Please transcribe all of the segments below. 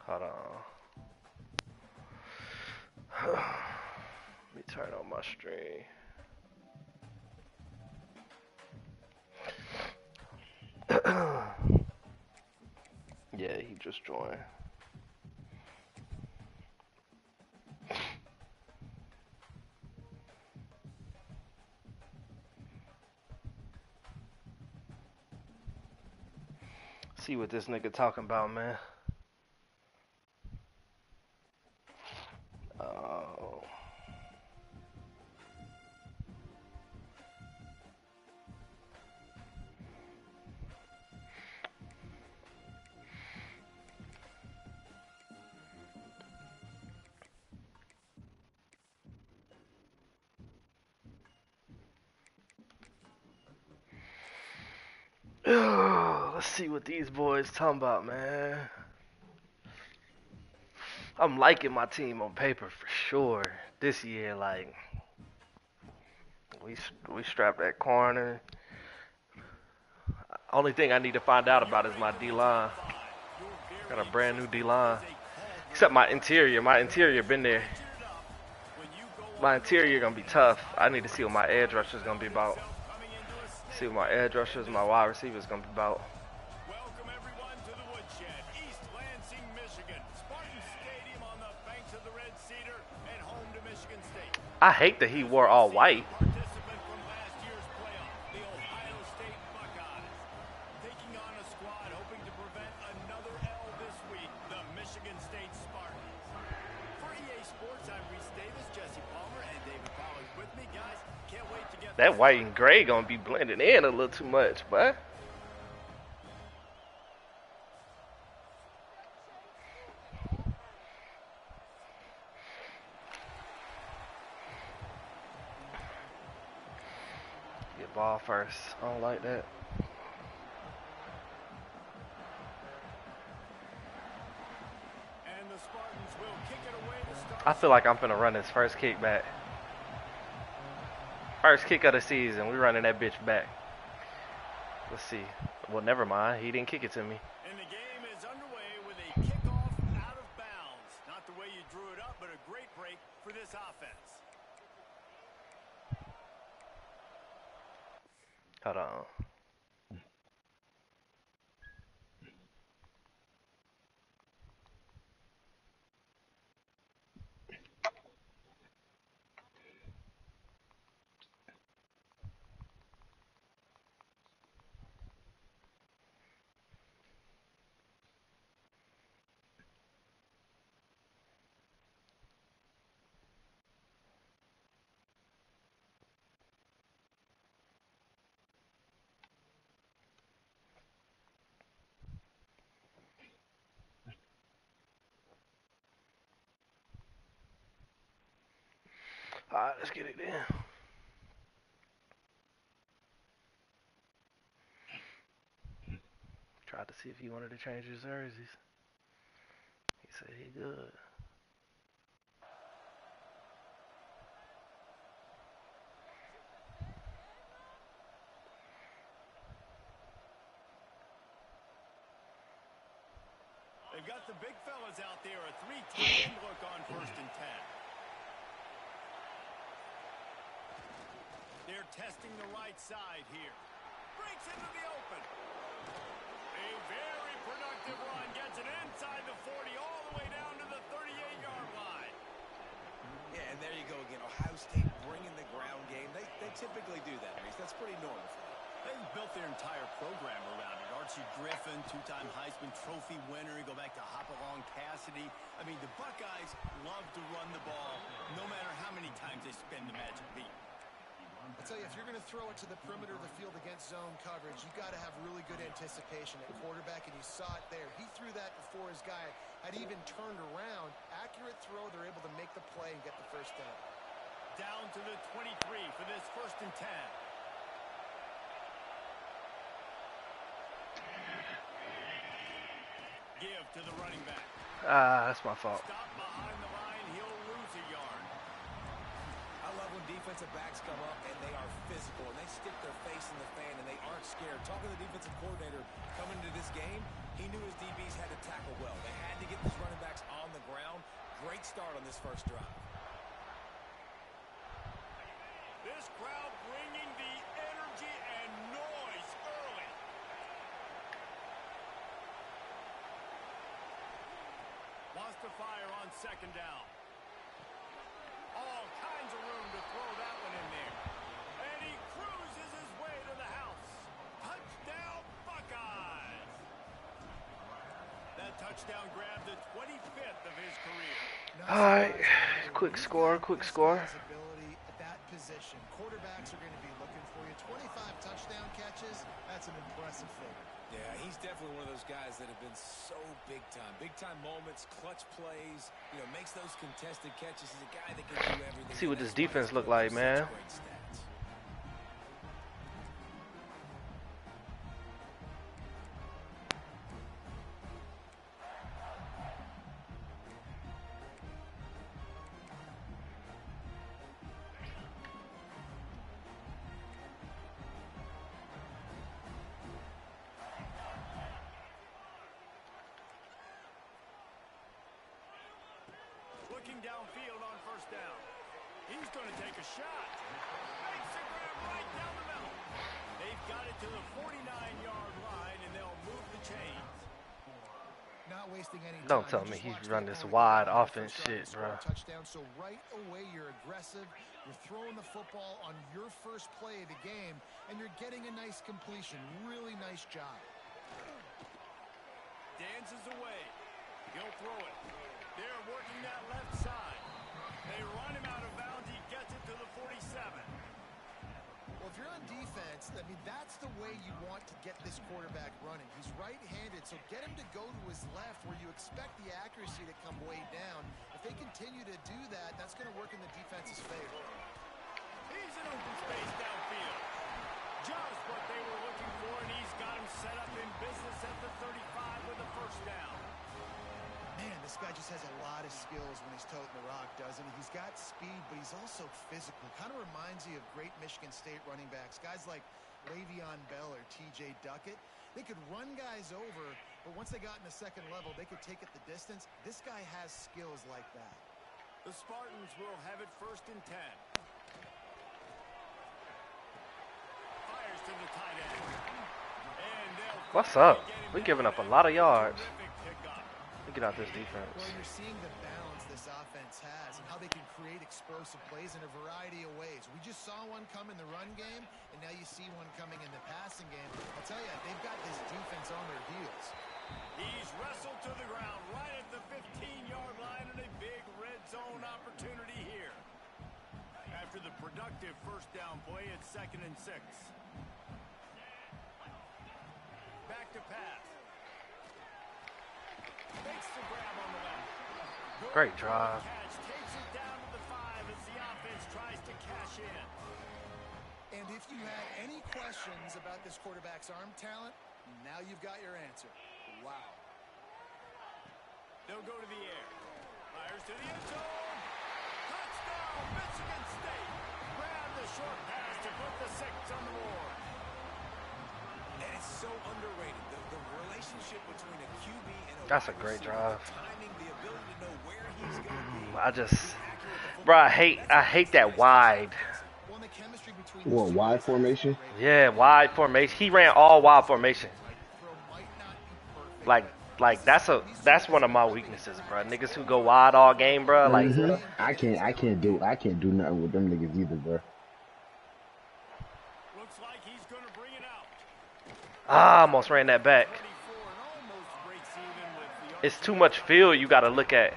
Hold on. Let me turn on my stream. Yeah, he just joined. See what this nigga talking about, man. Oh. Let's see what these boys talking about, man. I'm liking my team on paper for sure. This year, like, we strapped that corner. Only thing I need to find out about is my D-line. Got a brand new D-line. Except my interior. My interior been there. My interior gonna be tough. I need to see what my edge rushers gonna be about. See what my edge rushers, my wide receivers gonna be about. Welcome everyone to the Woodshed, East Lansing, Michigan. Spartan Stadium on the banks of the Red Cedar and home to Michigan State. I hate that he wore all white. Participant from last year's playoff, the Ohio State Buckeyes. Taking on a squad hoping to prevent another L this week, the Michigan State Spartans. For EA Sports, I'm Reese Davis, Jesse Palmer, and David Powers with me. Guys, can't wait to get That white and gray gonna be blending in a little too much, but get ball first. I don't like that. And the Spartans will kick it away to start. I feel like I'm finna run his first kick back. First kick of the season, we running that bitch back. Let's see. Well, never mind. He didn't kick it to me. And the game is underway with a kickoff out of bounds. Not the way you drew it up, but a great break for this offense. Hold on. All right, let's get it in. Tried to see if he wanted to change his jerseys. He said he good. They've got the big fellas out there. A 3-10 look on 1st and 10. They're testing the right side here. Breaks into the open. A very productive run. Gets it inside the 40 all the way down to the 38-yard line. Yeah, and there you go again. Ohio State bringing the ground game. They typically do that, Reese. That's pretty normal for them. They've built their entire program around it. Archie Griffin, 2-time Heisman Trophy winner. You go back to Hopalong Cassidy. I mean, the Buckeyes love to run the ball no matter how many times they spin the magic beat. I tell you, if you're going to throw it to the perimeter of the field against zone coverage, you got to have really good anticipation at quarterback, and you saw it there. He threw that before his guy had even turned around. Accurate throw, they're able to make the play and get the first down. Down to the 23 for this 1st and 10. Give to the running back. Ah, that's my fault. Stop behind the line, he'll lose a yard. I love when defensive backs come up and they are physical and they stick their face in the fan and they aren't scared. Talking to the defensive coordinator coming into this game, he knew his DBs had to tackle well. They had to get this running back great start on this first drive. This crowd bringing the energy and noise early. Wants to fire on second down. All kinds of room to throw that one in there. And he cruises his way to the house. Touchdown, Buckeyes. That touchdown grabbed the 25th of his career. All right, quick score. Ability at that position. Quarterbacks are going to be looking for you. 25 touchdown catches. That's an impressive figure. Yeah, he's definitely one of those guys that have been so big time. Big time moments, clutch plays, you know, makes those contested catches. He's a guy that can do everything. See what this defense look like, man. Great stats. Looking downfield on first down. He's going to take a shot. Makes a grab right down the middle. They've got it to the 49-yard line, and they'll move the chains. Not wasting any time. Don't tell me he's running this wide offense shit, bro. Touchdown. So right away you're aggressive. You're throwing the football on your first play of the game, and you're getting a nice completion. Really nice job. Dances away. He'll throw it. They're working that left side. They run him out of bounds. He gets it to the 47. Well, if you're on defense, I mean, that's the way you want to get this quarterback running. He's right-handed, so get him to go to his left where you expect the accuracy to come way down. If they continue to do that, that's going to work in the defense's favor. He's in open space downfield. Just what they were looking for, and he's got him set up in business at the 35 with a first down. Man, this guy just has a lot of skills when he's toting the rock, doesn't he? He's got speed, but he's also physical. Kind of reminds you of great Michigan State running backs. Guys like Le'Veon Bell or T.J. Duckett. They could run guys over, but once they got in the second level, they could take it the distance. This guy has skills like that. The Spartans will have it first and 10. Fires to the tight end. And they'll What's up? We giving up a lot of yards. Get out this defense. Well, you're seeing the balance this offense has and how they can create explosive plays in a variety of ways. We just saw one come in the run game, and now you see one coming in the passing game. I'll tell you, they've got this defense on their heels. He's wrestled to the ground right at the 15-yard line, and a big red zone opportunity here. After the productive first down play, it's 2nd and 6. Back to pass. Makes the grab on the left. Great drive. Catch, takes it down to the 5 as the offense tries to cash in. And if you had any questions about this quarterback's arm talent, now you've got your answer. Wow. They'll go to the air. Fires to the end zone. Touchdown, Michigan State. Grab the short pass to put the 6 on the board. And it's so underrated. The relationship between a QB and a That's a great drive. timing, the ability to know where he's going to be. I just, bro, I hate that wide. Well, the chemistry between What, wide formation? Yeah, wide formation. He ran all wide formation. throw might not be perfect. Like that's one of my weaknesses, bro. Niggas who go wide all game, bro. Like, I can't do nothing with them niggas either, bro. Looks like he's going to bring it out. I almost ran that back. 34 and almost breaks even with the It's too much field you got to look at.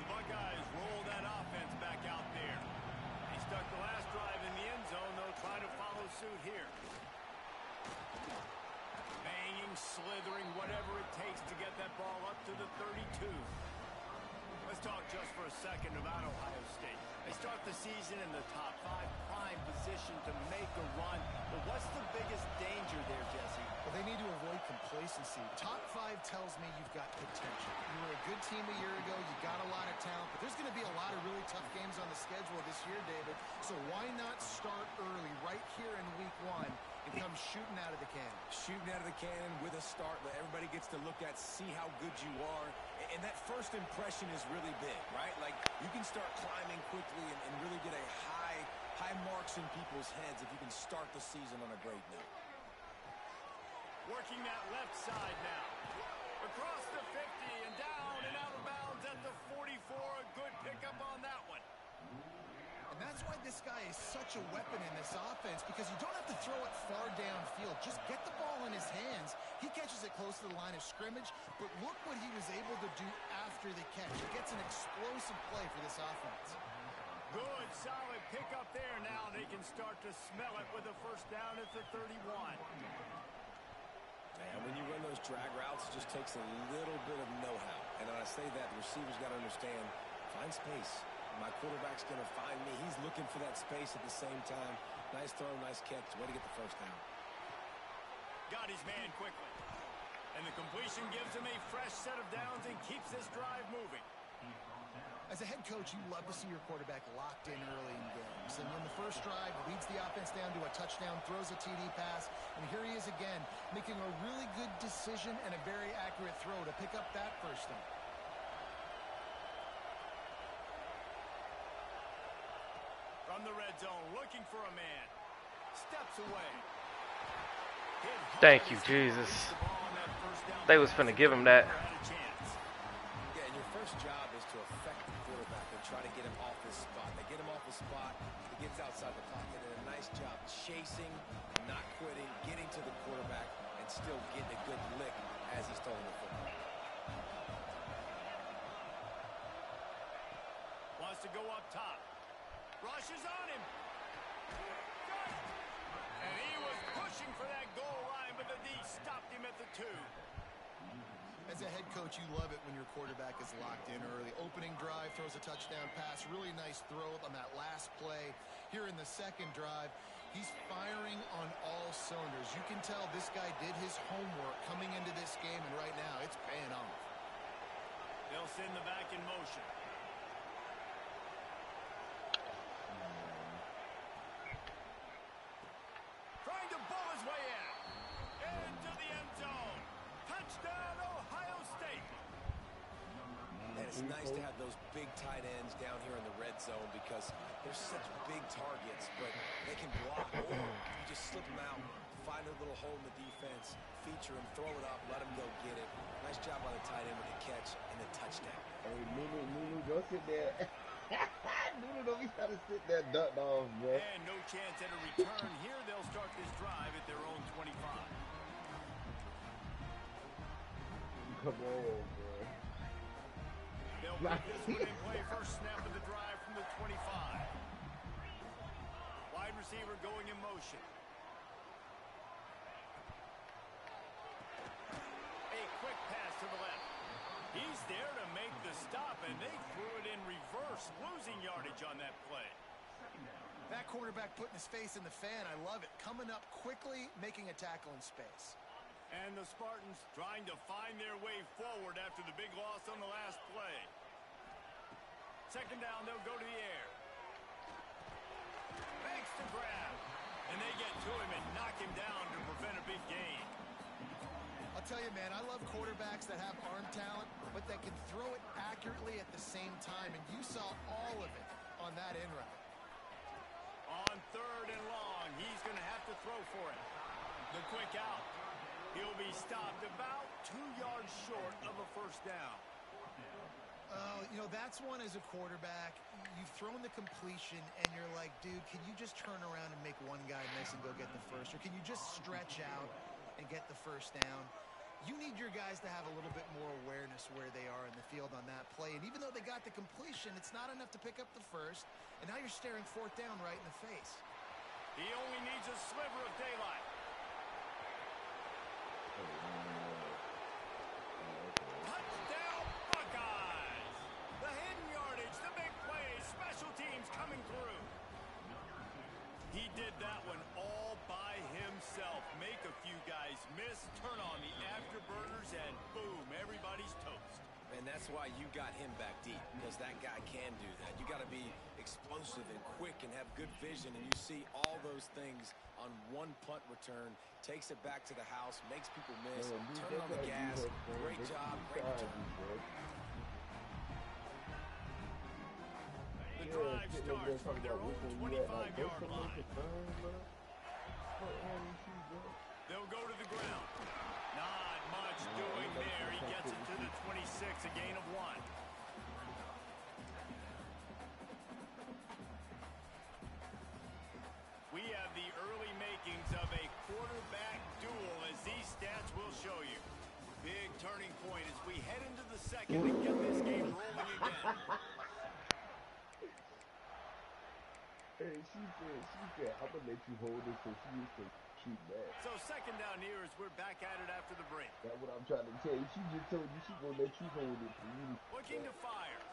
Buckeyes roll that offense back out there. He stuck the last drive in the end zone. They'll try to follow suit here. Banging, slithering, whatever it takes to get that ball up to the 32. Let's talk just for a second about Ohio State. They start the season in the top 5, prime position to make a run. But what's the biggest danger there, Jesse? Well, they need to avoid complacency. Top 5 tells me you've got potential. You were a good team a year ago. You got a lot of talent, but there's going to be be a lot of really tough games on the schedule this year, David. So why not start early right here in week 1 and come shooting out of the cannon? Shooting out of the cannon with a start that everybody gets to look at, see how good you are. And that first impression is really big, right? Like, you can start climbing quickly and really get a high marks in people's heads if you can start the season on a great note. Working that left side now. Across the 50 and down and out of bounds at the 44. A good pickup on that one. And that's why this guy is such a weapon in this offense, because you don't have to throw it far downfield. Just get the ball in his hands. He catches it close to the line of scrimmage, but look what he was able to do after the catch. He gets an explosive play for this offense. Good, solid pickup there. Now they can start to smell it with a first down at the 31. And when you run those drag routes, it just takes a little bit of know-how. And when I say that, the receiver's got to understand, find space. My quarterback's going to find me. He's looking for that space at the same time. Nice throw, nice catch. Way to get the first down. Got his man quickly. And the completion gives him a fresh set of downs and keeps this drive moving. As a head coach, you love to see your quarterback locked in early in games. And in the first drive, leads the offense down to a touchdown, throws a TD pass, and here he is again, making a really good decision and a very accurate throw to pick up that first down. From the red zone, looking for a man. Steps away. Thank you, Jesus. They was finna give him that. Yeah, and your first job is to affect the quarterback and try to get him off his spot. They get him off his spot, he gets outside the pocket, and a nice job chasing, not quitting, getting to the quarterback, and still getting a good lick as he's throwing the football. Wants to go up top. Rushes on him. Good. And he was pushing for that goal line, but the D stopped him at the 2. As a head coach, you love it when your quarterback is locked in early. Opening drive, throws a touchdown pass. Really nice throw on that last play. Here in the second drive, he's firing on all cylinders. You can tell this guy did his homework coming into this game, and right now it's paying off. They'll send the back in motion. Trying to bowl his way in. Into the end zone. Touchdown, Ohio State. And it's nice to have those big tight ends down here in the red zone because they're such big targets, but they can block, or you just slip them out, find a little hole in the defense, feature him, throw it up, let him go get it. Nice job by the tight end with the catch and the touchdown. Hey, Nunu, go sit there. Nunu, don't be trying to sit there ducked off, bro. And no chance at a return here. They'll start this drive at their own 25. Come on, bro. They'll put this one in play. First snap of the drive from the 25. Wide receiver going in motion. A quick pass to the left. He's there to make the stop, and they threw it in reverse, losing yardage on that play. That quarterback putting his face in the fan, I love it. Coming up quickly, making a tackle in space. And the Spartans trying to find their way forward after the big loss on the last play. Second down, they'll go to the air. Banks to grab. And they get to him and knock him down to prevent a big gain. I'll tell you, man, I love quarterbacks that have arm talent, but that can throw it accurately at the same time. And you saw all of it on that in route. On third and long, he's going to have to throw for it. The quick out. He'll be stopped about 2 yards short of a first down. You know, that's one as a quarterback. You've thrown the completion, and you're like, dude, can you just turn around and make one guy miss and go get the first? Or can you just stretch out and get the first down? You need your guys to have a little bit more awareness where they are in the field on that play. And even though they got the completion, it's not enough to pick up the first. And now you're staring fourth down right in the face. He only needs a sliver of daylight. Touchdown, Buckeyes! The hidden yardage, the big plays, special teams coming through. He did that one all by himself. Make a few guys miss, turn on the afterburners, and boom, everybody's toast. And that's why you got him back deep, because that guy can do that. You got to be explosive and quick and have good vision, and you see all those things on one punt return. Takes it back to the house, makes people miss, turn it on the gas. Great job, great return. The drive starts from their own 25-yard line. They'll go to the ground. Not much doing there. He gets it to the 26, a gain of 1. We have the early makings of a quarterback duel, as these stats will show you. Big turning point as we head into the second and get this game rolling again. Hey, she said, I'm gonna let you hold it so she used to shoot back. So second down here as we're back at it after the break. That's what I'm trying to tell you. She just told you she gonna let you hold it for you. Looking to fire.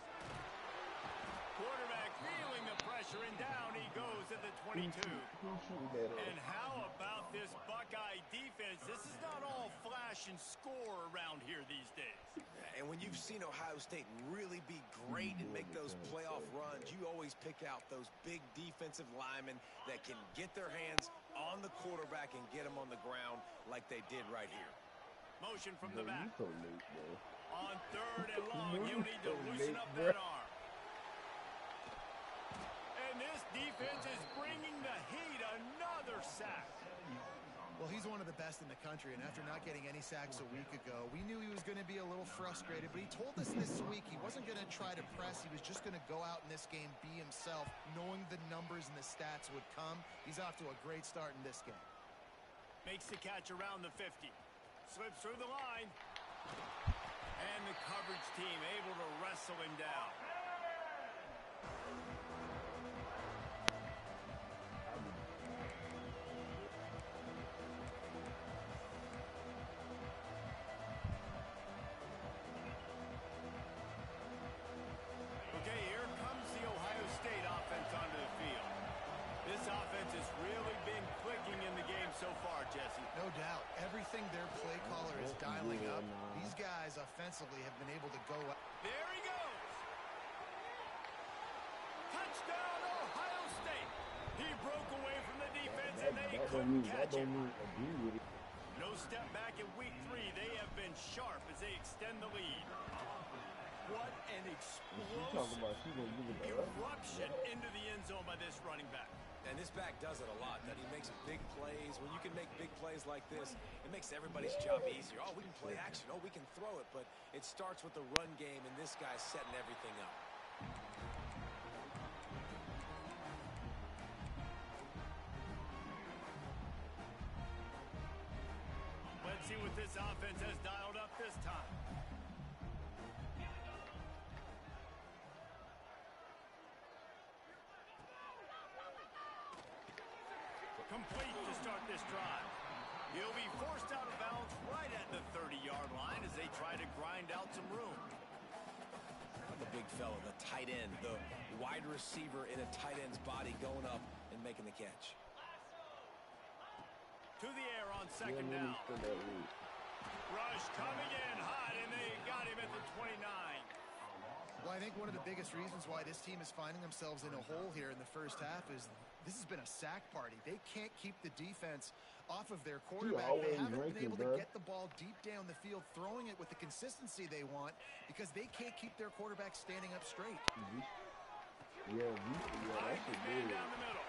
Quarterback feeling the pressure, and down he goes at the 22. Who's shooting that at? And how about this Buckeye defense? This is not all flash and score around here these days. And when you've seen Ohio State really be great and make those playoff runs, you always pick out those big defensive linemen that can get their hands on the quarterback and get him on the ground like they did right here. Motion from the back. You so late, bro. On third and long, he'll need to loosen up that arm. And this defense is bringing the heat. Another sack. Well, he's one of the best in the country, and after not getting any sacks a week ago, we knew he was going to be a little frustrated, but he told us this week he wasn't going to try to press. He was just going to go out in this game, be himself, knowing the numbers and the stats would come. He's off to a great start in this game. Makes the catch around the 50. Slips through the line. And the coverage team able to wrestle him down. Okay, here comes the Ohio State offense onto the field. This offense has really been clicking in the game so far, Jesse. No doubt. Everything their play caller is dialing up. These guys offensively have been able to go up. There he goes. Touchdown, Ohio State. He broke away from the defense and they couldn't catch him. No step back in week 3. They have been sharp as they extend the lead. What an explosive eruption into the end zone by this running back. And this back does it a lot. That he makes big plays. When you can make big plays like this, it makes everybody's job easier. Oh, we can play action. Oh, we can throw it. But it starts with the run game, and this guy's setting everything up. Let's see what this offense has dialed up this time. Complete to start this drive. He'll be forced out of bounds right at the 30-yard line as they try to grind out some room. The big fella, the tight end, the wide receiver in a tight end's body going up and making the catch. To the air on second down. Rush coming in hot, and they got him at the 29. Well, I think one of the biggest reasons why this team is finding themselves in a hole here in the first half is this has been a sack party. They can't keep the defense off of their quarterback. They haven't been able to get the ball deep down the field, throwing it with the consistency they want because they can't keep their quarterback standing up straight. Yeah, that's man down the middle.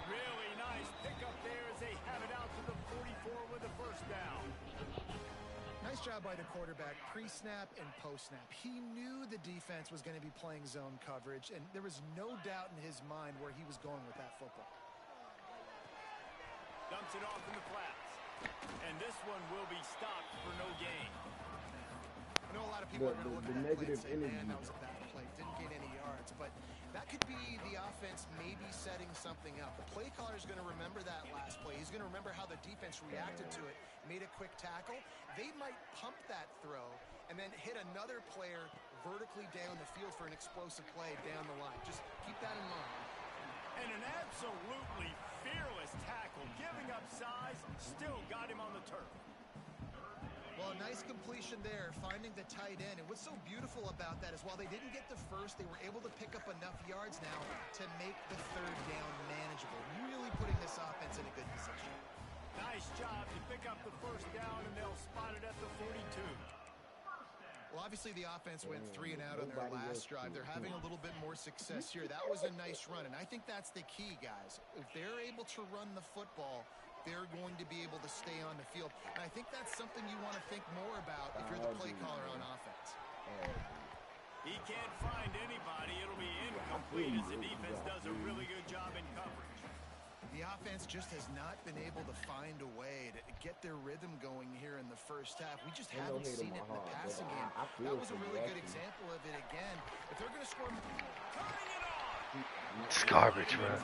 Really nice pickup there as they have it out to the 44 with the first down. Nice job by the quarterback, pre-snap and post-snap. He knew the defense was going to be playing zone coverage, and there was no doubt in his mind where he was going with that football. Dumps it off in the flats. And this one will be stopped for no gain. I know a lot of people are going to look at that play and say, man, that was a bad play. Didn't gain any yards. But that could be the offense maybe setting something up. The play caller is going to remember that last play. He's going to remember how the defense reacted to it, made a quick tackle. They might pump that throw and then hit another player vertically down the field for an explosive play down the line. Just keep that in mind. And an absolutely fearless tackle, giving up size, still got him on the turf. Well, a nice completion there, finding the tight end. And what's so beautiful about that is while they didn't get the first, they were able to pick up enough yards now to make the third down manageable. Really putting this offense in a good position. Nice job to pick up the first down, and they'll spot it at the 42. Well, obviously the offense went 3 and out on their last drive. They're having a little bit more success here. That was a nice run, and I think that's the key, guys. If they're able to run the football, they're going to be able to stay on the field. And I think that's something you want to think more about if you're the play caller on offense. He can't find anybody. It'll be incomplete as the defense does a really good job in coverage. The offense just has not been able to find a way to get their rhythm going here in the first half. We just haven't seen it in the passing game. That was a really good example of it again. If they're going to score... It's garbage, man.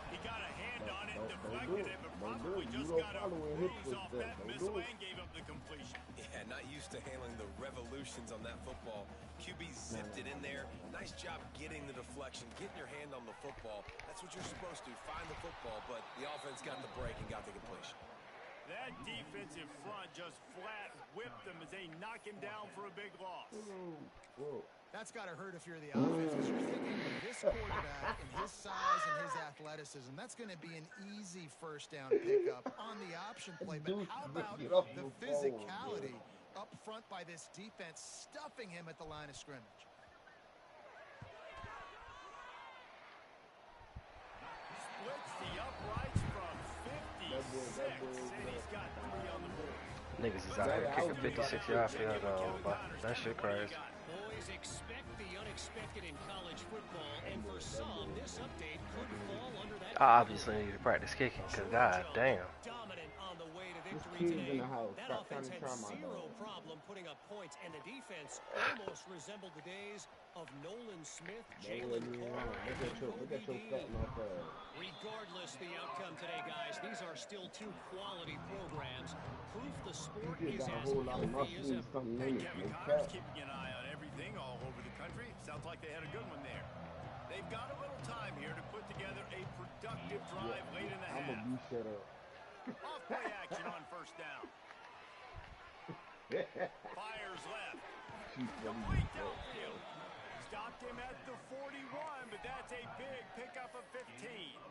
He got a hand on it, deflected it, but probably just got a bruise off that missile and gave up the completion. Yeah, not used to handling the revolutions on that football. QB zipped it in there. Nice job getting the deflection, getting your hand on the football. That's what you're supposed to, find the football, but the offense got the break and got the completion. That defensive front just flat whipped them as they knock him down for a big loss. That's got to hurt if you're the offense. Because you're thinking with this quarterback and his size and his athleticism, that's going to be an easy first down pickup on the option play. But how about the physicality up front by this defense, stuffing him at the line of scrimmage? Splits the uprights from 56, and he's got 3 on the board. Niggas is out here kicking 56-yard field goal, but that shit crazy. Boys, expect the unexpected in college football, and for some, this update could fall under that. I obviously need to practice kicking, because god damn. Dominant on the way to victory kid's today. in the house. That Stop offense trying had to try my zero dog. problem putting up points, and the defense almost resembled the days of Nolan Smith, Jalen Carter, and Look at your fat mouth. Regardless the outcome today, guys, these are still 2 quality programs. Proof the sport is as healthy as ever. Hey, Kevin Connor's keeping an eye on everything all over the country. Sounds like they had a good one there. They've got a little time here to put together a productive drive late in the half. I'm gonna be shut up. Off play action on first down. Fires left. Complete downfield. Stopped him at the 41, but that's a big pickup of 15.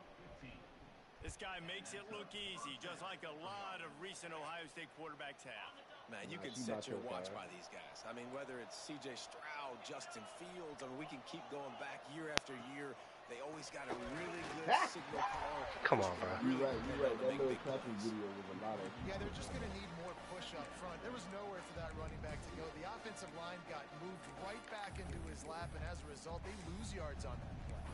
This guy makes it look easy, just like a lot of recent Ohio State quarterbacks have. Man, you can set your watch by these guys. I mean, whether it's C.J. Stroud, Justin Fields, I mean, we can keep going back year after year. They always got a really good signal caller. Come on, bro. You're right. That little clapping video was a lot of... Yeah, they're just going to need more push up front. There was nowhere for that running back to go. The offensive line got moved right back into his lap, and as a result, they lose yards on that play.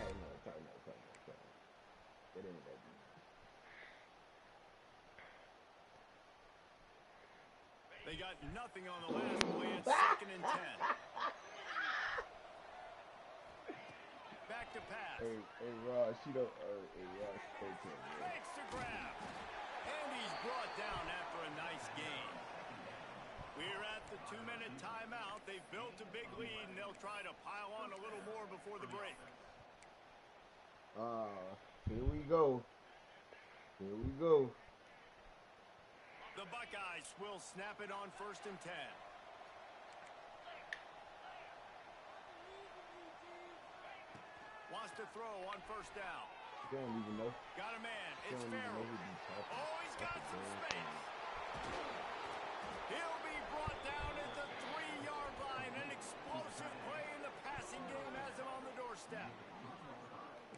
Tighten up. Get into that. They got nothing on the last play. It's 2nd and 10. Back to pass. Hey, Rod, she don't... Hey, Rod, Fakes to grab. And he's brought down after a nice gain. We're at the 2-minute timeout. They've built a big lead, and they'll try to pile on a little more before the break. Here we go. The Buckeyes will snap it on 1st and 10. Wants to throw on 1st down. You don't even know. Got a man. It's Don't even know Farrell. who these are. Oh, he's got some space. He'll be brought down at the 3-yard line. An explosive play in the passing game has him on the doorstep.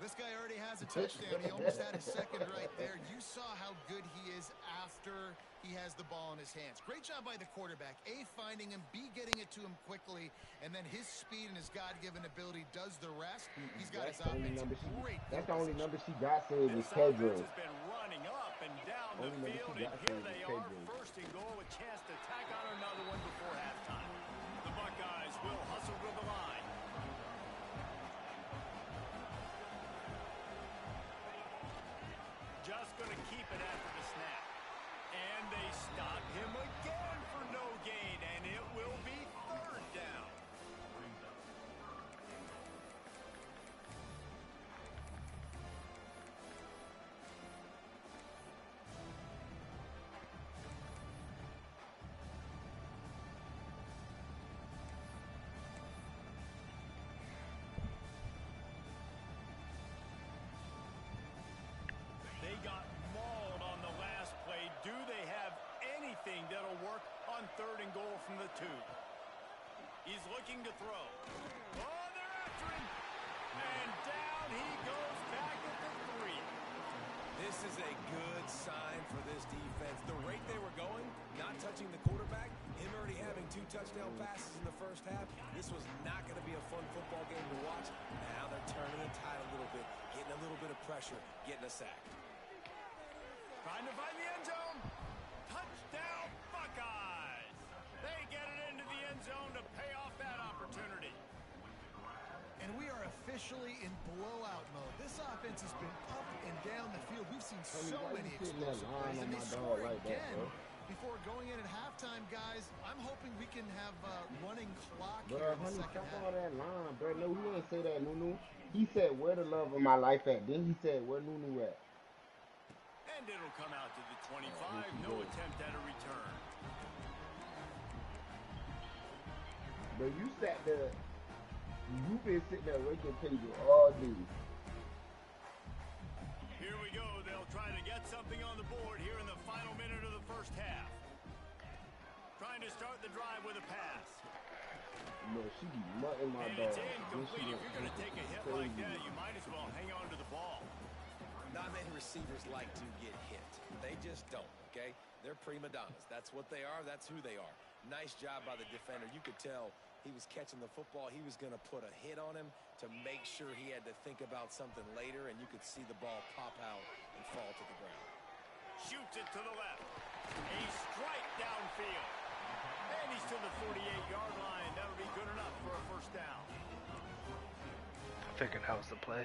This guy already has a touchdown. He almost had a second right there. You saw how good he is after he has the ball in his hands. Great job by the quarterback. A, finding him. B, getting it to him quickly. And then his speed and his God-given ability does the rest. He's got his offense in great position. That's the only number she got saved was This offense Pedro. has been running up and down the field, and here they are, 1st and goal, a chance to tack on another one before halftime. The Buckeyes will hustle to the line. Just going to keep it after the snap. And they stop him again for no gain, and it will be 3rd down. running that'll work on 3rd and goal from the 2. He's looking to throw. Oh, they're after him. And down he goes back at the 3. This is a good sign for this defense. The rate they were going, not touching the quarterback, him already having 2 touchdown passes in the first half. This was not going to be a fun football game to watch. Now they're turning the tide a little bit, getting a little bit of pressure, getting a sack. Trying to find the end zone. Touchdown, Buckeyes. They get it into the end zone to pay off that opportunity. And we are officially in blowout mode. This offense has been up and down the field. We've seen so many explosive plays, and they score again before going in at halftime, guys. I'm hoping we can have running clock here in the second half. All that line, bro. No, he didn't say that, Nunu. He said, where the love of my life at? Then he said, where Nunu at? And it'll come out to the 25. No attempt at a return. But you sat there. You've been sitting there raking paper all day. Here we go. They'll try to get something on the board here in the final minute of the first half. Trying to start the drive with a pass. No, she be mutting my And dog. it's incomplete. If you're going to take a hit like that, you might as well hang on to the ball. Not many receivers like to get hit. They just don't, okay? They're prima donnas. That's what they are. That's who they are. Nice job by the defender. You could tell he was catching the football. He was going to put a hit on him to make sure he had to think about something later, and you could see the ball pop out and fall to the ground. Shoots it to the left. A strike downfield. And he's to the 48-yard line. That'll be good enough for a first down. I figured that was the play.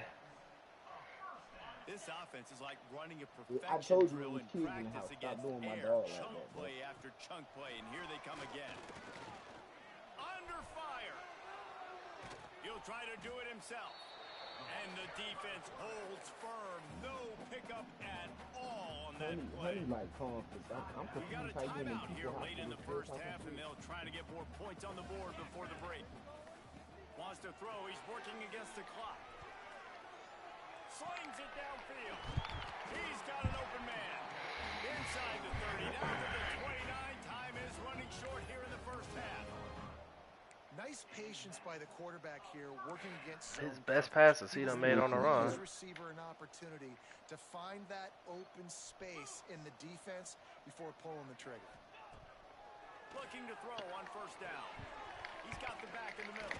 This offense is like running a I perfection told you drill it was in kids in the practice house. Stop against doing my air. dog like Chunk that, bro. play after chunk play, and here they come again. Under fire. He'll try to do it himself. And the defense holds firm. No pickup at all on that play. Like conflict. I'm We got a confused how you timeout and here people late in the first half, and they'll try to get more points on the board before the break. Wants to throw. He's working against the clock. Slings it downfield. He's got an open man. Inside the 30, down to the 29. Time is running short here in the first half. Nice patience by the quarterback here, working against His best passes he done made on the run. His receiver an opportunity to find that open space in the defense before pulling the trigger. Looking to throw on first down. He's got the back in the middle.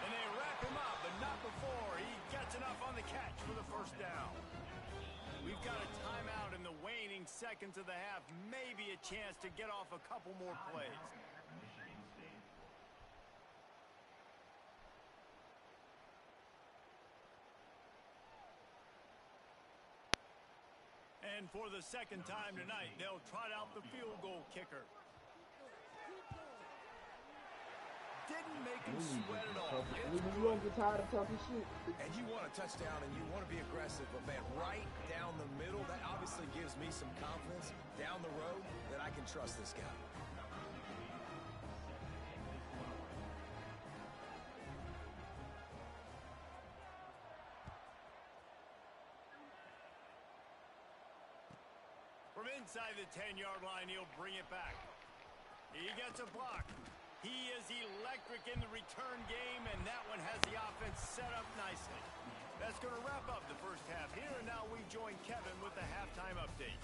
And they wrap him up, but not before he gets enough on the catch for the first down. We've got a timeout in the waning seconds of the half. Maybe a chance to get off a couple more plays. And for the second time tonight, they'll trot out the field goal kicker. Didn't make him sweat at all. You don't get tired of talking shit. And you want a touchdown and you want to be aggressive, but man, right down the middle, that obviously gives me some confidence down the road that I can trust this guy. From inside the 10-yard line, he'll bring it back. He gets a block. He is electric in the return game, and that one has the offense set up nicely. That's going to wrap up the first half here, and now we join Kevin with the halftime update.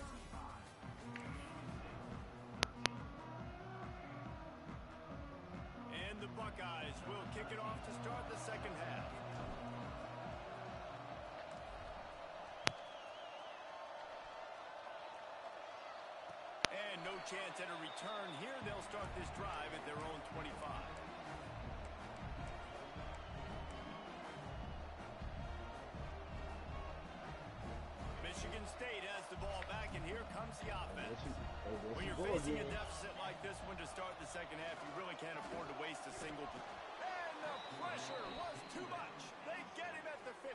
And the Buckeyes will kick it off to start the second half. And no chance at a return here. They'll start this drive at their own 25. Michigan State has the ball back, and here comes the offense. When you're facing a deficit like this one to start the second half, you really can't afford to waste a single. And the pressure was too much. They get him at the 15.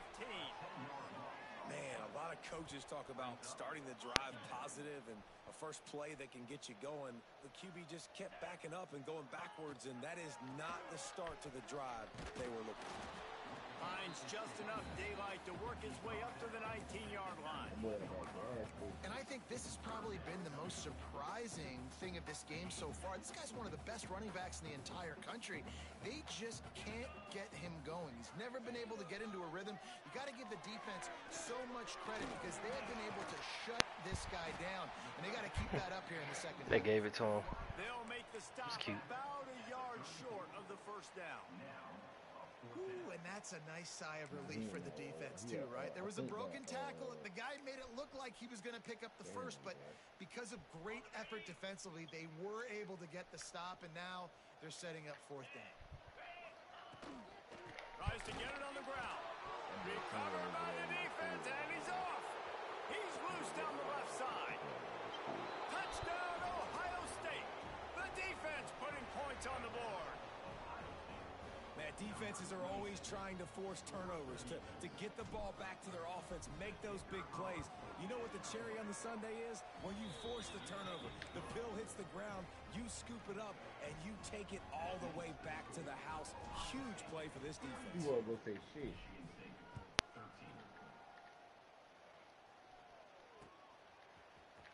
Man, a lot of coaches talk about starting the drive positive and a first play that can get you going. The QB just kept backing up and going backwards, and that is not the start to the drive they were looking for. finds just enough daylight to work his way up to the 19-yard line. And I think this has probably been the most surprising thing of this game so far. This guy's one of the best running backs in the entire country. They just can't get him going. He's never been able to get into a rhythm. You got to give the defense so much credit because they have been able to shut this guy down. And they got to keep that up here in the second half. They gave it to him. They'll make the stop about a yard short of the first down. Ooh, and that's a nice sigh of relief for the defense too, right? There was a broken tackle. The guy made it look like he was going to pick up the first, but because of great effort defensively, they were able to get the stop, and now they're setting up fourth down. Tries to get it on the ground. Recovered by the defense, and he's off. He's loose down the left side. Touchdown, Ohio State. The defense putting points on the board. Man, defenses are always trying to force turnovers, to get the ball back to their offense, make those big plays. You know what the cherry on the sundae is? When you force the turnover, the pill hits the ground, you scoop it up, and you take it all the way back to the house. Huge play for this defense. You won't go say shit.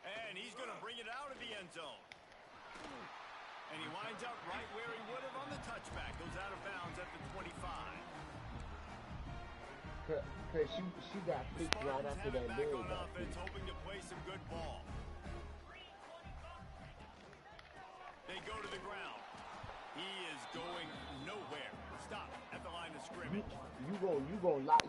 And he's going to bring it out of the end zone. And he winds up right where he would have on the touchback. Goes out of bounds at the 25. Cause she got fixed right after that back deal. on offense, hoping to play some good ball. They go to the ground. He is going nowhere. Stop at the line of scrimmage. You gonna lie to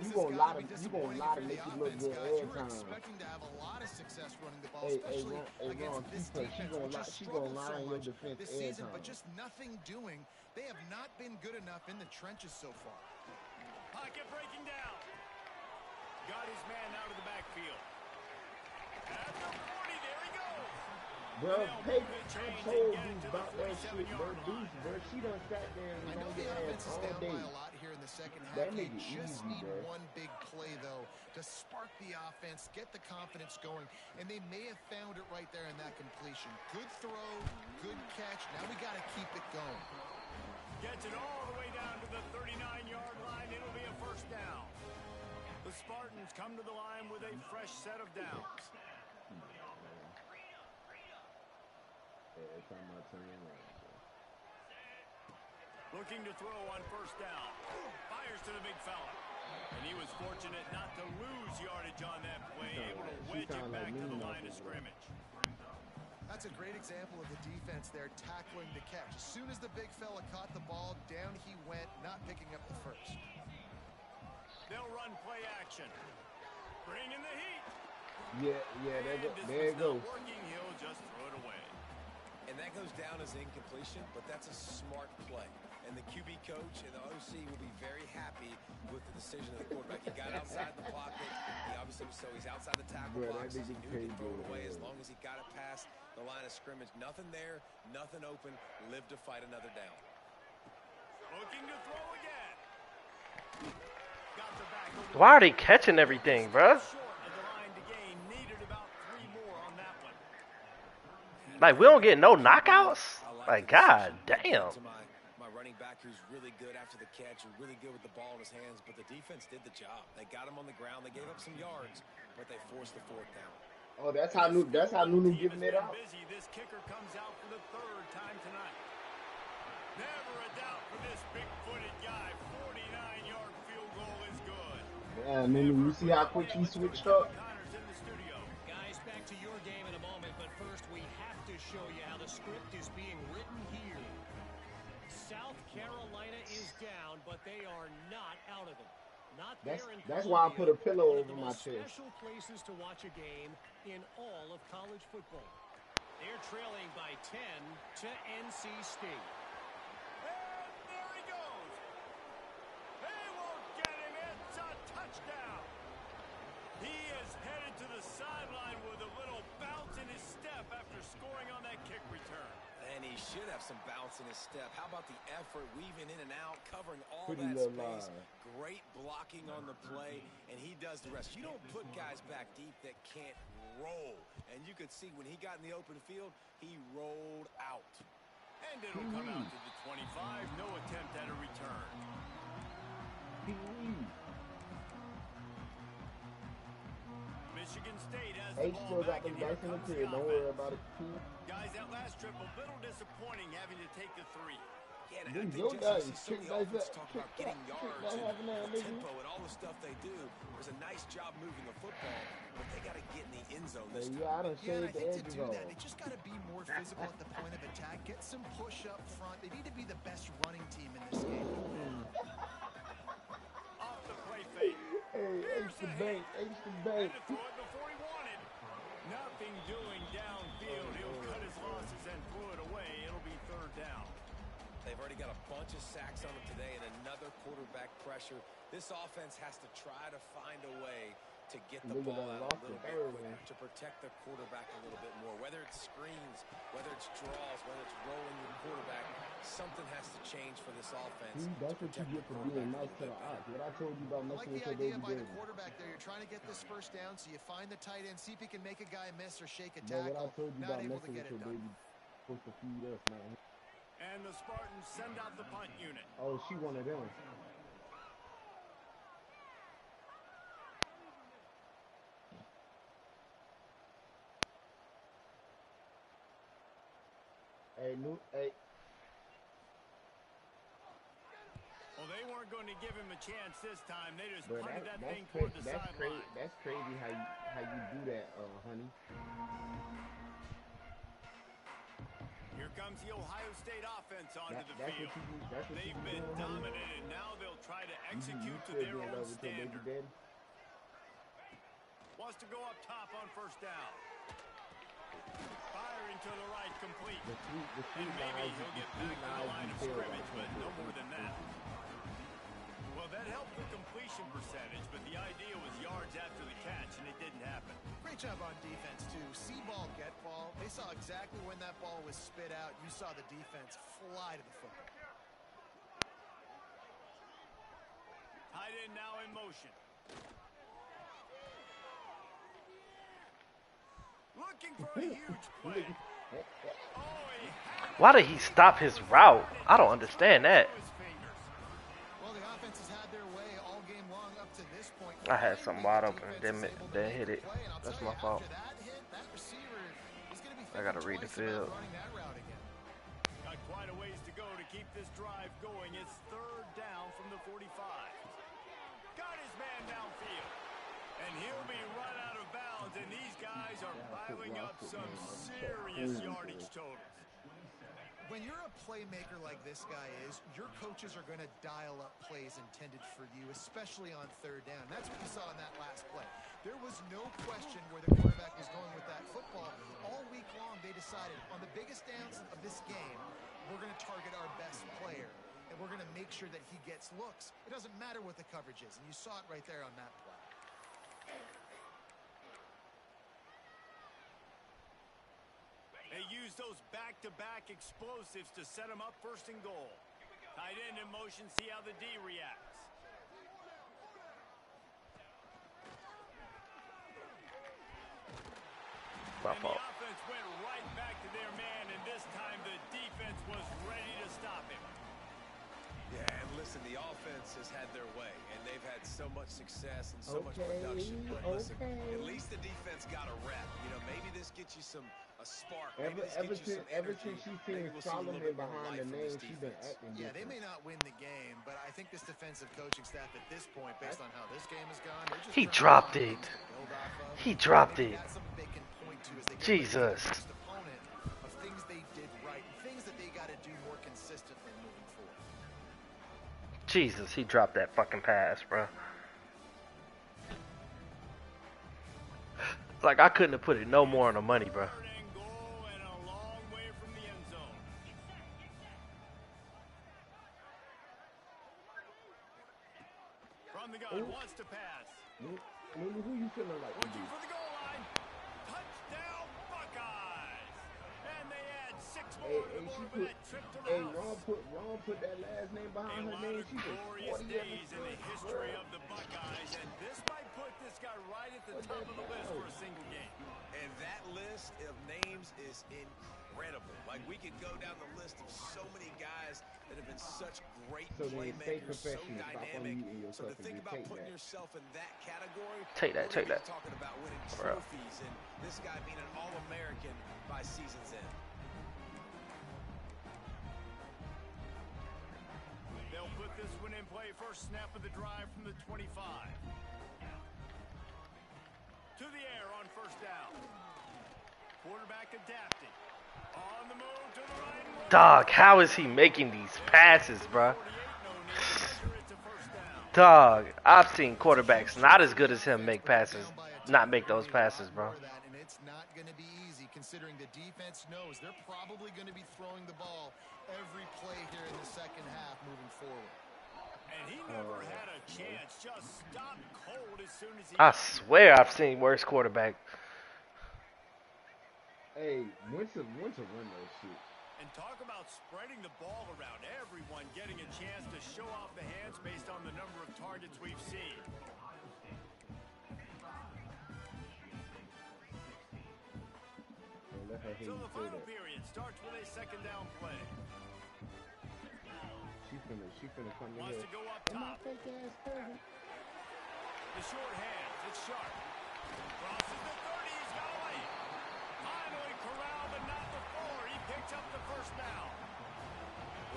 make it look good every time. Expecting to have a lot of success running the ball, Hey, especially against this defense, which has she struggled gonna so lie in your much defense this every season, time. but just nothing doing. They have not been good enough in the trenches so far. Pocket breaking down. Got his man out of the backfield. At the 40, there he goes. Bro, I told you about that shit, bro. She done sat there and I know the offense is down by a lot here in the second half. That They nigga just easy, need bro. one big play, though, to spark the offense, get the confidence going, and they may have found it right there in that completion. Good throw, good catch. Now we got to keep it going. Gets it all the way down to the 39-yard line. It'll be a first down. The Spartans come to the line with a fresh set of downs. Looking to throw on first down. Fires to the big fella. And he was fortunate not to lose yardage on that play, able to wedge it back to the line of scrimmage. That's a great example of the defense there tackling the catch. As soon as the big fella caught the ball, down he went, not picking up the first. They'll run play action. Bring in the heat. Yeah, there it goes. Working, he'll just throw it away. And that goes down as incompletion, but that's a smart play. And the QB coach and the OC will be very happy with the decision of the quarterback. He got outside the pocket. He obviously was he's outside the tackle box. He knew he could throw it away as long as he got it past the line of scrimmage. Nothing there, nothing open. Live to fight another down. Looking to throw again. Got the back. Why are they catching everything, bruh? Short of the line to gain. Needed about 3 more on that one. Like, we don't get no knockouts? Like, god damn. My running back who's really good after the catch and really good with the ball in his hands, but the defense did the job. They got him on the ground. They gave up some yards, but they forced the fourth down. Oh, that's how Nunu giving it out. Busy. This kicker comes out for the 3rd time tonight. Never a doubt for this big-footed guy. 49-yard field goal is good. Yeah, Nunu, you see how quick he switched up? Guys, back to your game in a moment, but first we have to show you how the script is being written here. South Carolina is down, but they are not out of it. Not there in That's why I put a pillow one of over the my most chest. special places to watch a game in all of college football. They're trailing by 10 to NC State. And there he goes. They won't get him. It's a touchdown. He is headed to the sideline with a little bounce in his step after scoring on that kick return. And he should have some bounce in his step. How about the effort, weaving in and out, covering all Pretty that little space. line. Great blocking on the play, and he does the rest. You don't put guys back deep that can't roll. And you could see when he got in the open field, he rolled out. And it'll come out to the 25. No attempt at a return. Pee-wee. Michigan State has the H ball still got back, them and here dice in the comes the crib. Don't worry offense. about it. Guys, that last trip a little disappointing having to take the three. Yeah, and I Them think your Jesse, you dice. see so Trick many dice offenses that. talk Trick about getting yards that and having that the nigga. tempo and all the stuff they do. There's a nice job moving the football, but they got to get in the end zone this time. Yeah, I done Yeah, and I shaved the think to edges do off. that, they just got to be more physical at the point of attack. Get some push up front. They need to be the best running team in this game. Off the play fake. Hey, Here's H the a bank. hit. H the Had bank. to throw it before he wanted. Nothing doing downfield. He'll cut his losses and throw it away. It'll be third down. They've already got a bunch of sacks on them today and another quarterback pressure. This offense has to try to find a way to get the ball out a little bit quicker, to protect the quarterback a little bit more. Whether it's screens, whether it's draws, whether it's rolling your quarterback, something has to change for this offense. That's what you get for being nice to the ox. What I told you about I messing like with the your idea baby by the daddy. quarterback there. You're trying to get this first down, so you find the tight end, see if he can make a guy miss or shake a But what I tackle. told you Not about able to messing get with it your done. baby supposed to feed us, man. And the Spartans send out the punt unit. Oh, she one of them. Hey. Well, they weren't going to give him a chance this time. They just Bro, punted that that's thing toward the that's crazy. sideline. That's crazy how you do that, honey. Here comes the Ohio State offense onto the That's field. what you do. That's what They've you been doing, honey. dominant, and now they'll try to execute You to still their being own love with your baby standard. daddy? Wants to go up top on first down. Firing to the right, complete. The And maybe lies, he'll get the back to the line of detail scrimmage, but no more than that. that. Well, that helped the completion percentage, but the idea was yards after the catch, and it didn't happen. Great job on defense, too. See ball, get ball. They saw exactly when that ball was spit out. You saw the defense fly to the football. Tight end now in motion. Looking for a huge play. Oh, he had Why did he stop his route? I don't understand that. his fingers. Well, the offense has had their way all game long up to this point. I had something wide open and Defense is able to didn't make hit the it. play, and I'll That's tell my you, fault. after that hit, that receiver is going to be I gotta thinking read the twice field. about running that route again. Got quite a ways to go to keep this drive going. It's third down from the 45. Got his man downfield. And he'll be run out of bounds, and these guys are piling up some serious yardage totals. When you're a playmaker like this guy is, your coaches are going to dial up plays intended for you, especially on third down. That's what you saw in that last play. There was no question where the quarterback was going with that football. All week long, they decided on the biggest downs of this game, we're going to target our best player, and we're going to make sure that he gets looks. It doesn't matter what the coverage is, and you saw it right there on that play. They use those back-to-back explosives to set them up first and goal. Tight end in motion, see how the D reacts. My And fault. the offense went right back to their man, and this time the defense was ready to stop him. Yeah, and listen, the offense has had their way, and they've had so much success and so much production. But listen, at least the defense got a rep. You know, maybe this gets you a spark. Maybe this gets you some Ever energy. since she Maybe seen we'll see a little Solomon bit more behind life the from name, this she been defense. acting Yeah, they different. may not win the game, but I think this defensive coaching staff at this point, based on how this game has gone, they're just He trying to dropped find it. things to build off of. He dropped Maybe it. that's something they can point to as they get Jesus. ready for their next opponent of things they did right, and things that they got to do more consistently moving forward. Jesus, he dropped that fucking pass, bro. Like, I couldn't have put it no more on the money, bro. Third and goal and a long way from the end zone. From the gun, wants to pass. Maybe who you feeling like to be? Looking for the goal line. Touchdown, Buckeyes. And they add 6 more to the board with that trip to the house. Ron put that last name A behind her lot name. of She was glorious 40 days in the history of the Buckeyes, and this might put this guy right at the top of the list for a single game. And that list of names is incredible. Like, we could go down the list of so many guys that have been such great So then stay playmaker, so professional. Stop dynamic. unmuting So yourself to and think just about take putting that. yourself in that category, Take that, we're take gonna that. be talking about winning For real. trophies and this guy being an All-American by season's end. They'll put this one in play. First snap of the drive from the 25. To the air on first down. Quarterback adapting. On the move to the right. Dog, how is he making these passes, bro? 48, no need to measure it to first down. Dog, I've seen quarterbacks not as good as him make passes, not make those passes, bro. And it's not going to be easy considering the defense knows they're probably going to be throwing the ball every play here in the second half moving forward. And he never had a chance. Just stopped cold as soon as he I swear I've seen worse quarterback. Hey, when to run that shit. And talk about spreading the ball around. Everyone getting a chance to show off the hands based on the number of targets we've seen. Let her hear So you the say final that. period starts with a second down play. She finna come in Wants here. to go up Oh, my top. fake ass cousin. The short hands. It's sharp. Crosses the 30. He's got away. Finally corralled, but not before. He picked up the first down.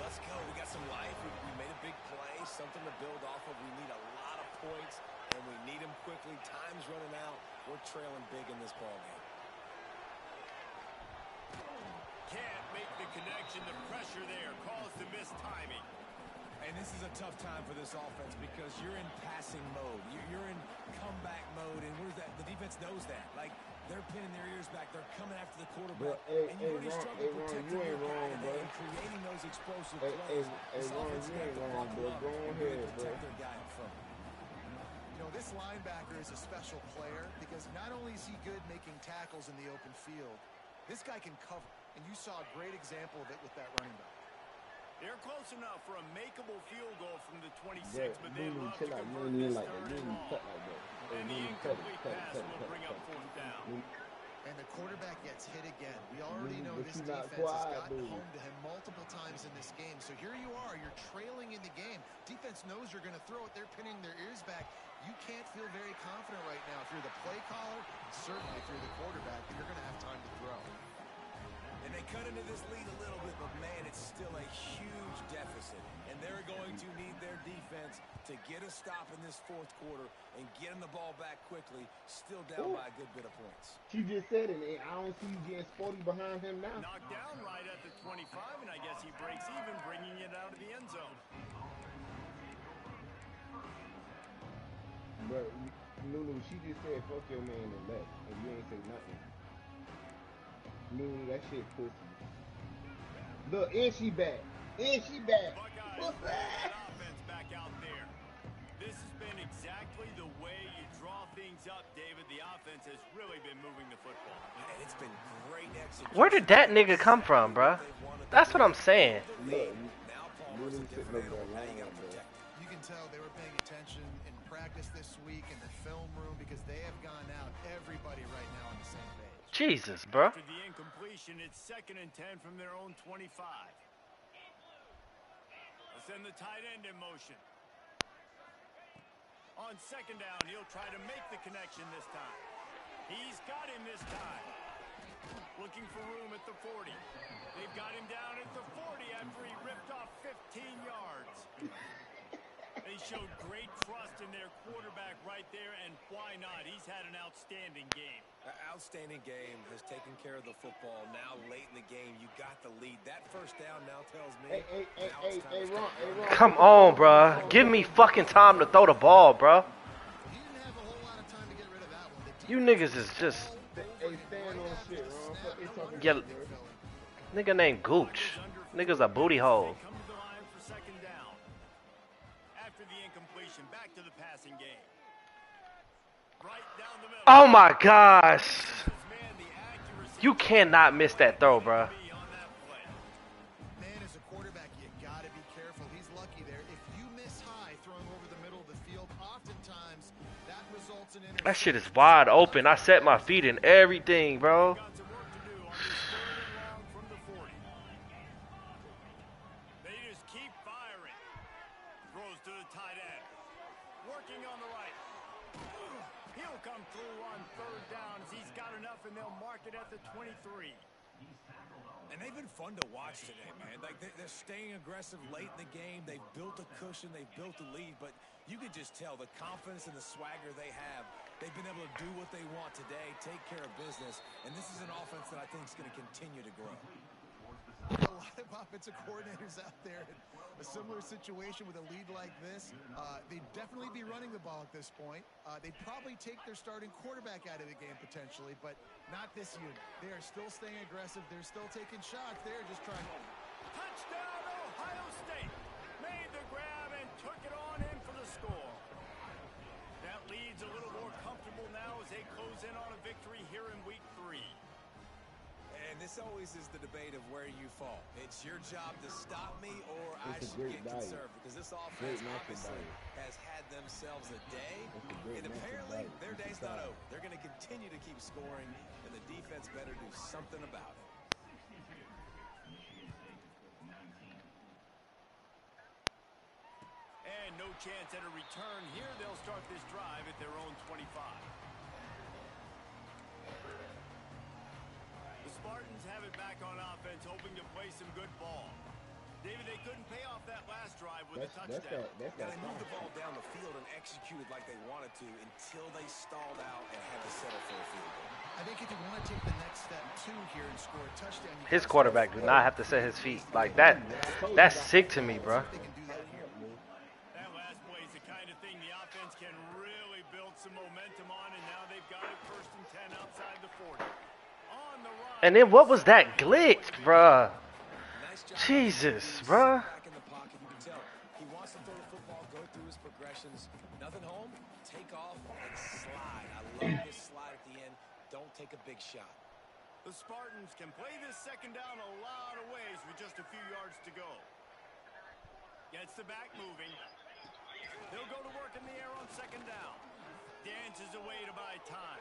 Let's go. We got some life. We made a big play, something to build off of. We need a lot of points, and we need them quickly. Time's running out. We're trailing big in this ballgame. Can't make the connection. The pressure there caused the missed timing. And this is a tough time for this offense because you're in passing mode. You're in comeback mode, and where's that? The defense knows that. Like, they're pinning their ears back. They're coming after the quarterback. But, hey, and you already struggle Ron, protecting you ain't your guy wrong, and bro. then creating those explosive Hey, plays. This Ron, offense you got ain't to wrong, buckle bro. up Go and ahead, really bro. protect their guy in front. You know, this linebacker is a special player because not only is he good making tackles in the open field, this guy can cover. And you saw a great example of it with that running back. They're close enough for a makeable field goal from the 26, Bro, but they you love to chill out. You convert ain't even this like that. third You and ain't cut long. like that. And the You incomplete cut pass will bring up fourth down. And the quarterback gets hit again. We already know But this you not defense has quiet, gotten dude. home to him multiple times in this game. So here you are, you're trailing in the game. Defense knows you're going to throw it. They're pinning their ears back. You can't feel very confident right now. If you're the play caller, certainly if you're the quarterback, then you're going to have time to throw. And they cut into this lead a little bit, but man, it's still a huge deficit. And they're going to need their defense to get a stop in this fourth quarter and getting the ball back quickly, still down by a good bit of points. She just said it, and I don't see you getting sporty behind him now. Knocked down right at the 25, and I guess he breaks even, bringing it out of the end zone. But Lulu, she just said fuck your man and left, and you ain't say nothing. Lulu, that shit pussy. Look, and she back. And she back. Buckeyes What's bring that that? offense back out there. This has been exactly the way you draw things up, David. The offense has really been moving the football. And it's been great execution. Where did that nigga come from, bruh? That's what I'm saying. Look, Now Palmer's a Lulu sitting different over animal. there Now you lying, got to bro. protect him. You can tell they were paying attention in practice this week in the film room because they have gone out, everybody right now on the same page. Jesus, bruh. After the incompletion, it's 2nd and 10 from their own 25. They'll send the tight end in motion. On 2nd down, he'll try to make the connection this time. He's got him this time. Looking for room at the 40. They've got him down at the 40 after he ripped off 15 yards. They showed great trust in their quarterback right there, and why not? He's had an outstanding game. Outstanding game, has taken care of the football. Now late in the game, you got the lead. That first down now tells me. Hey, Ron. Come on, bruh. Give me fucking time to throw the ball, bruh. He didn't have a whole lot of time to get rid of that one. The You niggas is just Hey, stand on shit, Ron. Fuck they talking Yeah. about, bro. nigga named Gooch. Nigga's a booty hole. They come to the line for 2nd down. After the incompletion, back to the passing game. Right down the middle. Oh my gosh. Man, the accuracy You cannot miss that throw, bruh. be on that play. Man, as a quarterback, you got to be careful. He's lucky there. If you miss high throwing over the middle of the field, oftentimes that results in That shit is wide open. I set my feet in everything, bro. Got some work to do on this 3rd and long from the 40. They just keep firing. goes to the tight end. Working on the right. He'll come through on third down as he's got enough, and they'll mark it at the 23. And they've been fun to watch today, man. Like they're staying aggressive late in the game. They've built a cushion. They've built a lead. But you can just tell the confidence and the swagger they have. They've been able to do what they want today, take care of business. And this is an offense that I think is going to continue to grow. A lot of offensive coordinators out there in a similar situation with a lead like this. They'd definitely be running the ball at this point. They'd probably take their starting quarterback out of the game potentially, but not this unit. They are still staying aggressive. They're still taking shots. They're just trying. Touchdown, Ohio State. Made the grab and took it on in for the score. That lead's a little more comfortable now as they close in on a victory here in week 3. And this always is the debate of where you fall. It's your job to stop me, or I It's a should great get diet. conservative. Because this offense Great obviously diet. has had themselves a day. It's a great And apparently, diet. their You day's should not try it. over. They're going to continue to keep scoring, and the defense better do something about it. And no chance at a return here. They'll start this drive at their own 25. The Spartans have it back on offense, hoping to play some good ball. David, they couldn't pay off that last drive with a touchdown. Now, they moved the ball down the field and executed like they wanted to until they stalled out and had to settle for a field goal. I think if you want to take the next step too here and score a touchdown, you His gotta quarterback do not have to set his feet like that. That's sick to me, bro. they can do that here. That last play is the kind of thing the offense can really build some momentum on, and now they've got it 1st and 10 outside the 40. On the run. And then what was that glitch, bruh? Nice job. Jesus, bruh. Back in the pocket, you can tell he wants to throw the football, go through his progressions. Nothing home, take off and slide. I love this slide at the end. Don't take a big shot. The Spartans can play this second down a lot of ways with just a few yards to go. Gets the back moving. They'll go to work in the air on second down. Dances away to buy time.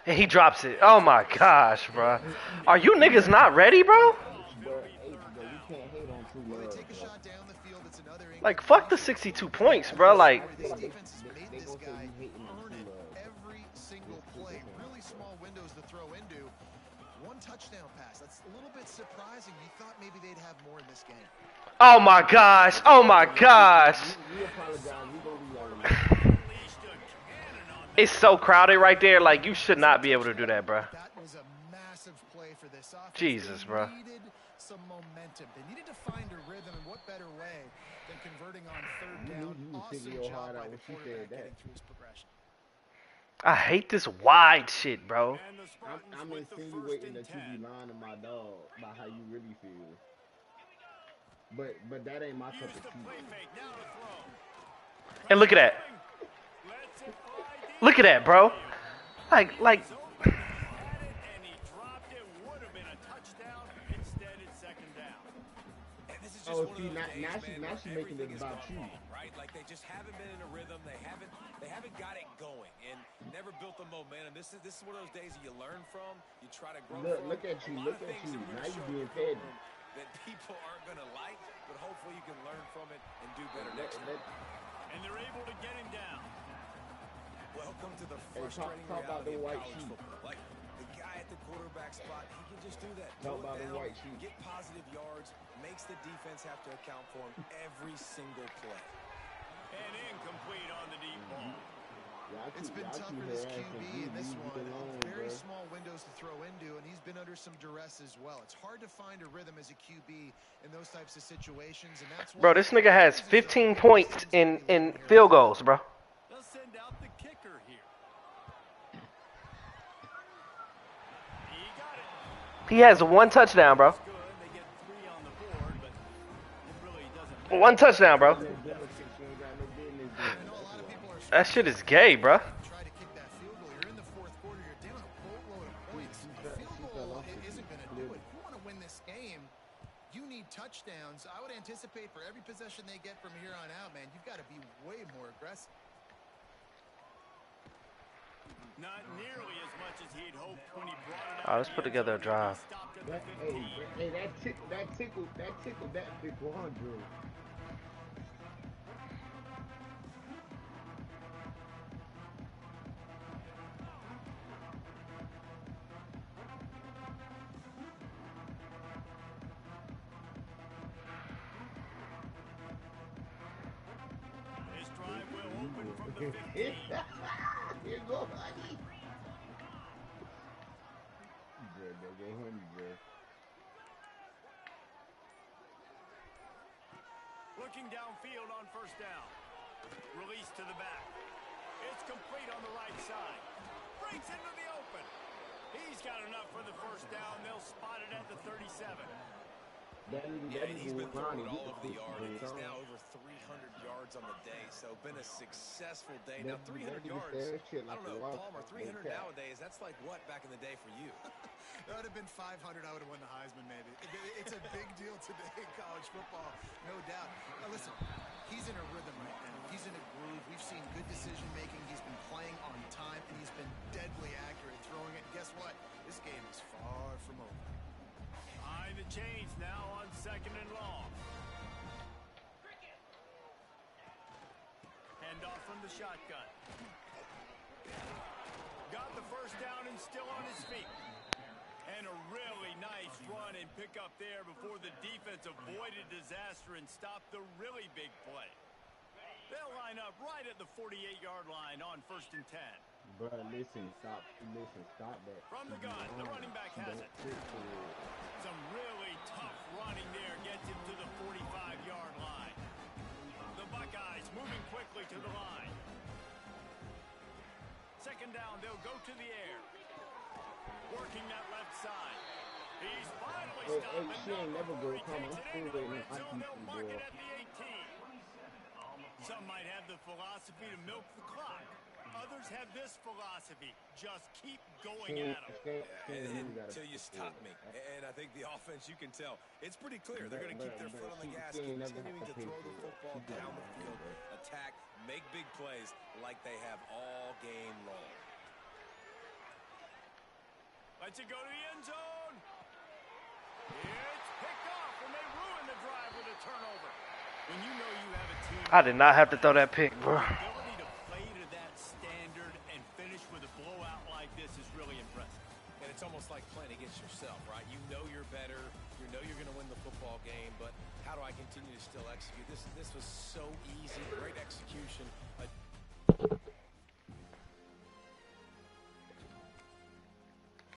And he drops it. Oh my gosh, bro. Are you niggas not ready, bro? But, hey, you can't hate on true Well, they love. take a shot down the field. It's another Like, fuck the 62 points, bro. Like, this defense has made They this gonna say guy you hating on earn true it love. every single play. Really small windows to throw into. One touchdown pass. That's a little bit surprising. You thought maybe they'd have more in this game. oh my gosh. Oh my gosh. We apologize. We gonna be yelling. Unleashed a cannon on It's so crowded right there. Like, you should not be able to do that, bro. That was a massive play for this offense. Jesus, They bro. needed some momentum. They needed to find a rhythm, and what better way than converting on third You down? knew you was Awesome figuring your job heart by out the when she said quarterback that. getting through his progression. I hate this wide shit, bro. And the Spartans I'm with the 1st insinuating and that you 10. be lying to my dog about how you really feel. But that ain't my cup Use of the tea. play fake. Now to throw. And look at that. Lets it fly deep. Look at that, bro. Like, So he had it and he dropped it. Would have been a touchdown. Instead, it's second down. And this is just Oh, one see, of those days, now man, she where making everything it has about gone you. wrong, right? Like they just haven't been in a rhythm. They haven't got it going and never built the momentum. This is one of those days that you learn from. You try to grow from. Look at you, A lot look of at things you. that we're Now you showing being in the petty. room that people aren't going to like, but hopefully you can learn from it and do better next time. And they're able to get him down. Welcome to the Hey, frustrating talk about reality the of white college sheep. football. Like the guy at the quarterback spot, he can just do that. Talk Pull it about the down, white sheep. get positive yards, makes the defense have to account for him every single play. And incomplete on the deep ball. It's been tough for this QB in this one. Very small windows to throw into, and he's been under some duress as well. It's hard to find a rhythm as a QB in those types of situations, and that's why bro, this nigga has 15 points in field goals, bro. They'll send out the kicker here. He got it. He has one touchdown, bro. Good. They get 3 on the board, but it really doesn't matter. One touchdown, bro. I know a lot of people are That shit is gay, bro. try to kick that field goal. You're in the fourth quarter. You're down a boatload of points. A field goal isn't going to do it. If you want to win this game, you need touchdowns. I would anticipate for every possession they get from here on out, man, you've got to be way more aggressive. Not nearly as much as he'd hoped when he brought it Alright, let's put together a drive. Stopped at the Hey, 15. that tickled that big Quandre. from the 15. Here go, honey. Bro, there go honey, bro. Looking downfield on first down. Release to the back. It's complete on the right side. Breaks into the open. He's got enough for the first down. They'll spot it at the 37. Yeah, and he's been throwing it all over the yard, and he's now over 300 yards on the day, so been a successful day. Now, 300 yards, I don't know, Palmer, 300 nowadays, that's like what back in the day for you? That would have been 500. I would have won the Heisman, maybe. It's a big deal today in college football, no doubt. Now, listen, he's in a rhythm right now. He's in a groove. We've seen good decision-making. He's been playing on time, and he's been deadly accurate throwing it. And guess what? This game is far from over. Behind the chains now on 2nd and long. Handoff from the shotgun. Got the first down and still on his feet. And a really nice run and pick up there before the defense avoided disaster and stopped the really big play. They'll line up right at the 48-yard line on 1st and 10. Bro, listen, stop that. From the gun, the running back has it. Some really tough running there gets him to the 45-yard line. The Buckeyes moving quickly to the line. 2nd down, they'll go to the air. Working that left side. He's finally stopped. She ain't never go come. I'm still waiting on They'll mark boy. it at the 18. Some might have the philosophy to milk the clock. Others have this philosophy. Just keep going at them. Until you stop me. And I think the offense, you can tell, it's pretty clear. They're going to keep their foot on the gas, continuing to throw the football down the field, attack, make big plays like they have all game long. Let's it go to the end zone. It's picked off, and they ruin the drive with a turnover. When you know you have a team, I did not have to throw that pick, bro. the ability to play to that standard and finish with a blowout like this is really impressive. And it's almost like playing against yourself, right? You know you're better. You know you're going to win the football game, but how do I continue to still execute? This was so easy. Great execution. A